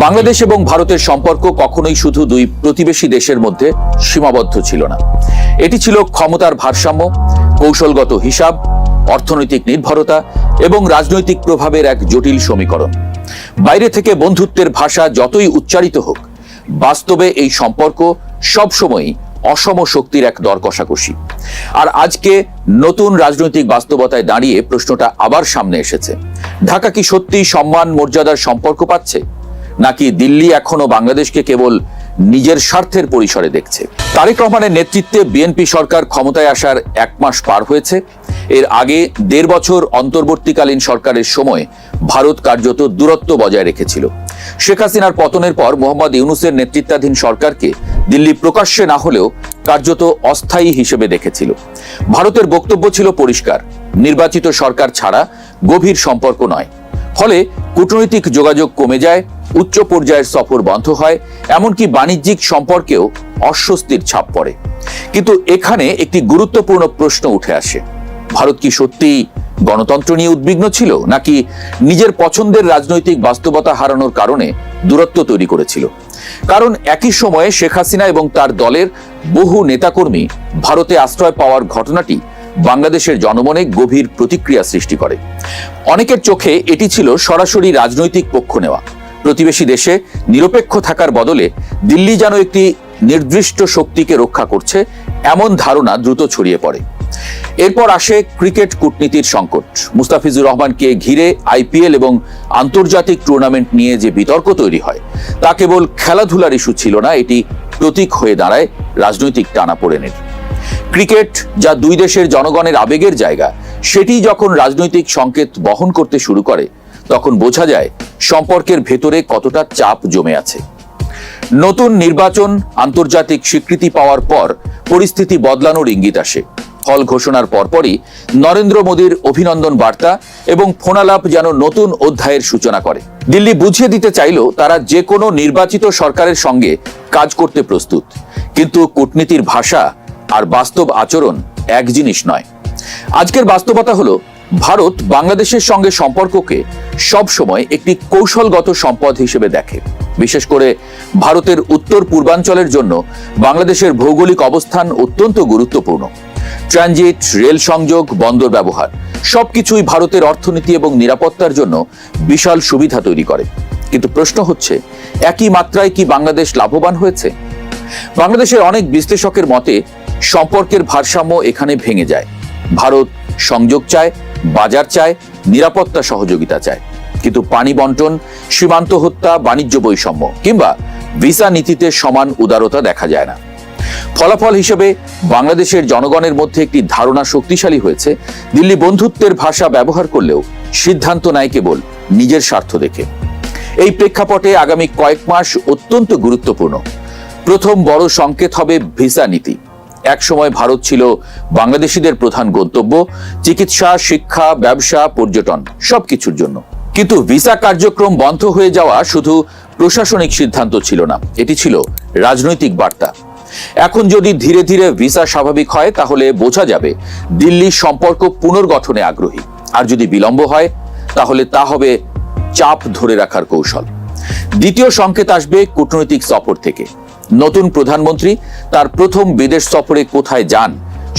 বাংলাদেশ এবং ভারতের সম্পর্ক কখনোই শুধু দুই প্রতিবেশী দেশের মধ্যে সীমাবদ্ধ ছিল না। এটি ছিল ক্ষমতার ভারসাম্য, কৌশলগত হিসাব, অর্থনৈতিক নির্ভরতা এবং রাজনৈতিক প্রভাবের এক জটিল সমীকরণ। বাইরে থেকে বন্ধুত্বের ভাষা যতই উচ্চারিত হোক, বাস্তবে এই সম্পর্ক সবসময়ই অসম শক্তির এক দর কষাকষি। আর আজকে নতুন রাজনৈতিক বাস্তবতায় দাঁড়িয়ে প্রশ্নটা আবার সামনে এসেছে, ঢাকা কি সত্যিই সম্মান মর্যাদার সম্পর্ক পাচ্ছে, নাকি দিল্লি এখনো বাংলাদেশকে কেবল নিজের স্বার্থের পরিসরে দেখছে? তারেক রহমানের নেতৃত্বে বিএনপি সরকার ক্ষমতায় আসার 1 মাস পার হয়েছে। এর আগে 1.5 বছর অন্তর্বর্তীকালীন সরকারের সময় ভারত কার্যত দূরত্ব বজায় রেখেছিল। শেখ হাসিনার পতনের পর মোহাম্মদ ইউনূসের নেতৃত্বাধীন সরকারকে দিল্লি প্রকাশ্যে না হলেও কার্যত অস্থায়ী হিসেবে দেখেছিল। ভারতের বক্তব্য ছিল পরিষ্কার, নির্বাচিত সরকার ছাড়া গভীর সম্পর্ক নয়। ফলে কূটনৈতিক যোগাযোগ কমে যায়, উচ্চ পর্যায়ের সফর বন্ধ হয়, এমনকি বাণিজ্যিক সম্পর্কেও অস্বস্তির ছাপ পড়ে। কিন্তু এখানে একটি গুরুত্বপূর্ণ প্রশ্ন উঠে আসে, ভারত কি সত্যি গণতন্ত্র নিয়ে উদ্বিগ্ন ছিল, নাকি নিজের পছন্দের রাজনৈতিক বাস্তবতা হারানোর কারণে দূরত্ব তৈরি করেছিল? কারণ একই সময়ে শেখ হাসিনা এবং তার দলের বহু নেতাকর্মী ভারতে আশ্রয় পাওয়ার ঘটনাটি বাংলাদেশের জনমনে গভীর প্রতিক্রিয়া সৃষ্টি করে। অনেকের চোখে এটি ছিল সরাসরি রাজনৈতিক পক্ষ নেওয়া। প্রতিবেশী দেশে নিরপেক্ষ থাকার বদলে দিল্লি যেন একটি নির্দিষ্ট শক্তিকে রক্ষা করছে, এমন ধারণা দ্রুত ছড়িয়ে পড়ে। এরপর আসে ক্রিকেট কূটনীতির সংকট। মুস্তাফিজুর রহমানকে ঘিরে আইপিএল এবং আন্তর্জাতিক টুর্নামেন্ট নিয়ে যে বিতর্ক তৈরি হয়, তা কেবল খেলাধুলার ইস্যু ছিল না, এটি প্রতীক হয়ে দাঁড়ায় রাজনৈতিক টানাপোড়েনের। ক্রিকেট, যা দুই দেশের জনগণের আবেগের জায়গা, সেটি যখন রাজনৈতিক সংকেত বহন করতে শুরু করে, তখন বোঝা যায় সম্পর্কের ভেতরে কতটা চাপ জমে আছে। নতুন নির্বাচন, আন্তর্জাতিক স্বীকৃতি পাওয়ার পর পরিস্থিতি বদলানোর ইঙ্গিত আসে। ফল ঘোষণার পরপরই নরেন্দ্র মোদীর অভিনন্দন বার্তা এবং ফোনালাপ যেন নতুন অধ্যায়ের সূচনা করে। দিল্লি বুঝিয়ে দিতে চাইল তারা যে কোনো নির্বাচিত সরকারের সঙ্গে কাজ করতে প্রস্তুত, কিন্তু কূটনীতির ভাষা আর বাস্তব আচরণ এক জিনিস নয়। আজকের বাস্তবতা হলো, ভারত বাংলাদেশের সঙ্গে সম্পর্ককে সব সময় একটি কৌশলগত সম্পদ হিসেবে দেখে। বিশেষ করে ভারতের উত্তর পূর্বাঞ্চলের জন্য বাংলাদেশের ভৌগোলিক অবস্থান অত্যন্ত গুরুত্বপূর্ণ। ট্রানজিট, রেল সংযোগ, বন্দর ব্যবহার সবকিছুই ভারতের অর্থনীতি এবং নিরাপত্তার জন্য বিশাল সুবিধা তৈরি করে। কিন্তু প্রশ্ন হচ্ছে, একই মাত্রায় কি বাংলাদেশ লাভবান হয়েছে? বাংলাদেশের অনেক বিশ্লেষকের মতে সম্পর্কের ভারসাম্য এখানে ভেঙে যায়। ভারত সংযোগ চায়, বাজার চায়, নিরাপত্তা সহযোগিতা চায়, কিন্তু পানি বন্টন, সীমান্ত হত্যা, বাণিজ্য বৈষম্য কিংবা ভিসা নীতিতে সমান উদারতা দেখা যায় না। ফলাফল হিসেবে বাংলাদেশের জনগণের মধ্যে একটি ধারণা শক্তিশালী হয়েছে, দিল্লি বন্ধুত্বের ভাষা ব্যবহার করলেও সিদ্ধান্ত নেয় কেবল নিজের স্বার্থ দেখে। এই প্রেক্ষাপটে আগামী কয়েক মাস অত্যন্ত গুরুত্বপূর্ণ। প্রথম বড় সংকেত হবে ভিসা নীতি। এক সময় ভারত ছিল বাংলাদেশিদের প্রধান গন্তব্য, চিকিৎসা, শিক্ষা, ব্যবসা, পর্যটন সবকিছুর জন্য। কিন্তু ভিসা কার্যক্রম বন্ধ হয়ে যাওয়া শুধু প্রশাসনিক সিদ্ধান্ত ছিল না, এটি ছিল রাজনৈতিক বার্তা। এখন যদি ধীরে ধীরে ভিসা স্বাভাবিক হয়, তাহলে বোঝা যাবে দিল্লি সম্পর্ক পুনর্গঠনে আগ্রহী। আর যদি বিলম্ব হয়, তাহলে তা হবে চাপ ধরে রাখার কৌশল। দ্বিতীয় সংকেত আসবে কূটনৈতিক সফর থেকে। নতুন প্রধানমন্ত্রী তার প্রথম বিদেশ সফরে কোথায় যান,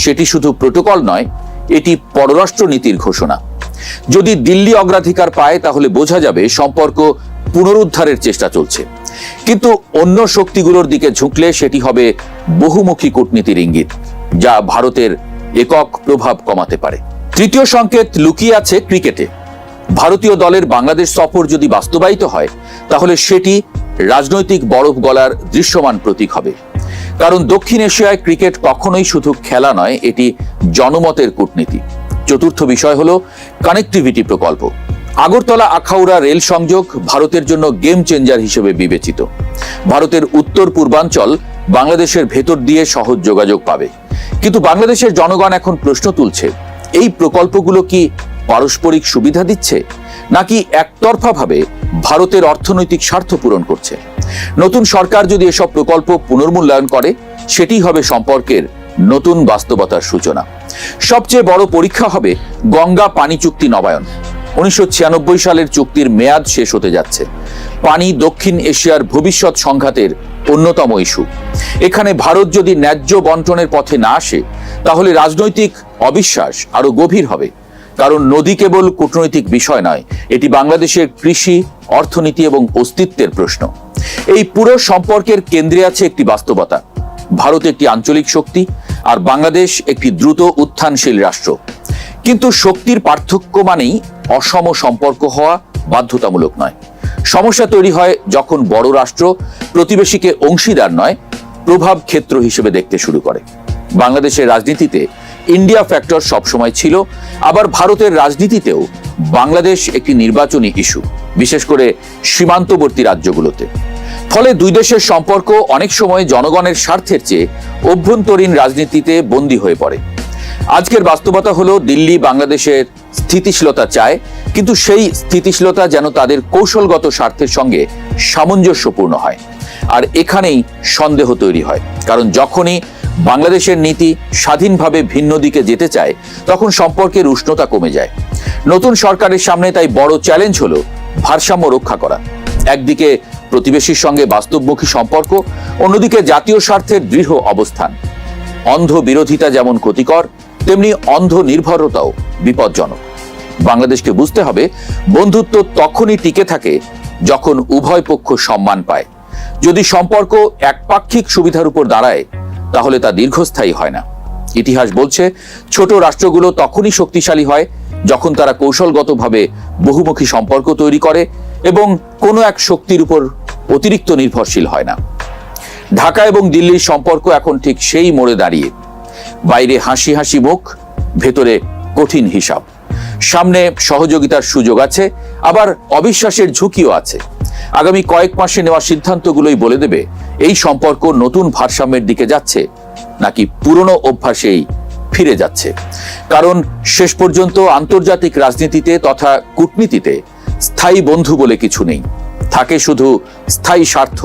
সেটি শুধু প্রোটোকল নয়, এটি পররাষ্ট্র নীতির ঘোষণা। যদি দিল্লি অগ্রাধিকার পায়, তাহলে বোঝা যাবে সম্পর্ক পুনরুদ্ধারের চেষ্টা চলছে। কিন্তু অন্য শক্তিগুলোর দিকে ঝুঁকলে সেটি হবে বহুমুখী কূটনীতির ইঙ্গিত, যা ভারতের একক প্রভাব কমাতে পারে। তৃতীয় সংকেত লুকিয়ে আছে ক্রিকেটে। ভারতীয় দলের বাংলাদেশ সফর যদি বাস্তবায়িত হয়, তাহলে সেটি রাজনৈতিক বরফ গলার দৃশ্যমান প্রতীক হবে। কারণ দক্ষিণ এশিয়ায় ক্রিকেট কখনোই শুধু খেলা নয়, এটি জনমতের কূটনীতি। চতুর্থ বিষয় হলো কানেক্টিভিটি প্রকল্প। আগরতলা আখাউড়া রেল সংযোগ ভারতের জন্য গেম চেঞ্জার হিসেবে বিবেচিত। ভারতের উত্তর পূর্বাঞ্চল বাংলাদেশের ভেতর দিয়ে সহজ যোগাযোগ পাবে। কিন্তু বাংলাদেশের জনগণ এখন প্রশ্ন তুলছে, এই প্রকল্পগুলো কি পারস্পরিক সুবিধা দিচ্ছে, নাকি একতরফাভাবে ভারতের অর্থনৈতিক স্বার্থ পূরণ করছে? নতুন সরকার যদি এসব প্রকল্প পুনর্মূল্যায়ন করে, সেটি হবে সম্পর্কের নতুন বাস্তবতার সূচনা। সবচেয়ে বড় পরীক্ষা হবে গঙ্গা পানি চুক্তি নবায়ন। 1996 সালের চুক্তির মেয়াদ শেষ হতে যাচ্ছে। পানি দক্ষিণ এশিয়ার ভবিষ্যৎ সংঘাতের অন্যতম ইস্যু। এখানে ভারত যদি ন্যায্য বন্টনের পথে না আসে, তাহলে রাজনৈতিক অবিশ্বাস আরো গভীর হবে। কারণ নদী কেবল কূটনৈতিক বিষয় নয়, এটি বাংলাদেশের কৃষি, অর্থনীতি এবং অস্তিত্বের প্রশ্ন। এই পুরো সম্পর্কের কেন্দ্রে আছে একটি বাস্তবতা: ভারত একটি আঞ্চলিক শক্তি আর বাংলাদেশ একটি দ্রুত উত্থানশীল রাষ্ট্র। কিন্তু শক্তির পার্থক্য মানেই অসম সম্পর্ক হওয়া বাধ্যতামূলক নয়। সমস্যা তৈরি হয় যখন বড় রাষ্ট্র প্রতিবেশীকে অংশীদার নয়, প্রভাব ক্ষেত্র হিসেবে দেখতে শুরু করে। বাংলাদেশের রাজনীতিতে ইন্ডিয়া ফ্যাক্টর সবসময় ছিল, আবার ভারতের রাজনীতিতেও বাংলাদেশ একটি নির্বাচনী ইস্যু, বিশেষ করে সীমান্তবর্তী রাজ্যগুলোতে। ফলে দুই দেশের সম্পর্ক অনেক সময় জনগণের স্বার্থের চেয়ে অভ্যন্তরীণ রাজনীতিতে বন্দী হয়ে পড়ে। আজকের বাস্তবতা হলো, দিল্লি বাংলাদেশের স্থিতিশীলতা চায়, কিন্তু সেই স্থিতিশীলতা যেন তাদের কৌশলগত স্বার্থের সঙ্গে সামঞ্জস্যপূর্ণ হয়। আর এখানেই সন্দেহ তৈরি হয়, কারণ যখনই বাংলাদেশের নীতি স্বাধীনভাবে ভিন্ন দিকে যেতে চায়, তখন সম্পর্কের উষ্ণতা কমে যায়। নতুন সরকারের সামনে তাই বড় চ্যালেঞ্জ হলো ভারসাম্য রক্ষা করা। একদিকে প্রতিবেশীর সঙ্গে বাস্তবমুখী সম্পর্ক, অন্যদিকে জাতীয় স্বার্থের দৃঢ় অবস্থান। অন্ধ বিরোধিতা যেমন ক্ষতিকর, তেমনি অন্ধ নির্ভরতাও বিপজ্জনক। বাংলাদেশকে বুঝতে হবে, বন্ধুত্ব তখনই টিকে থাকে যখন উভয় পক্ষ সম্মান পায়। যদি সম্পর্ক একপাক্ষিক সুবিধার উপর দাঁড়ায়, তাহলে তা দীর্ঘস্থায়ী হয় না। ইতিহাস বলছে, ছোট রাষ্ট্রগুলো তখনই শক্তিশালী হয় যখন তারা কৌশলগতভাবে বহুমুখী সম্পর্ক তৈরি করে এবং কোনো এক শক্তির উপর অতিরিক্ত নির্ভরশীল হয় না। ঢাকা এবং দিল্লির সম্পর্ক এখন ঠিক সেই মোড়ে দাঁড়িয়ে। বাইরে হাসি হাসি মুখ, ভেতরে কঠিন হিসাব। সামনে সহযোগিতার সুযোগ আছে, আবার অবিশ্বাসের ঝুঁকিও আছে। আগামী কয়েক মাসে নেওয়া সিদ্ধান্তগুলোই বলে দেবে এই সম্পর্ক নতুন ভারসাম্যের দিকে যাচ্ছে নাকি পুরনো অভ্যাসেই ফিরে যাচ্ছে। কারণ শেষ পর্যন্ত আন্তর্জাতিক রাজনীতিতে তথা কূটনীতিতে স্থায়ী বন্ধু বলে কিছু নেই, থাকে শুধু স্থায়ী স্বার্থ।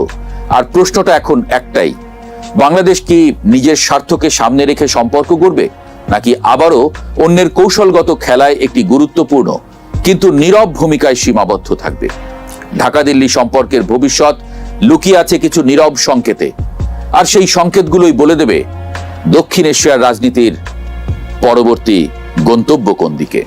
আর প্রশ্নটা এখন একটাই: বাংলাদেশ কি নিজের স্বার্থকে সামনে রেখে সম্পর্ক গড়বে, নাকি আবারও অন্যের কৌশলগত খেলায় একটি গুরুত্বপূর্ণ কিন্তু নীরব ভূমিকায় সীমাবদ্ধ থাকবে? ঢাকা দিল্লি সম্পর্কের ভবিষ্যৎ লুকিয়ে আছে কিছু নীরব সংকেতে, আর সেই সংকেতগুলোই বলে দেবে দক্ষিণ এশিয়ার রাজনীতির পরবর্তী গন্তব্য কোন দিকে।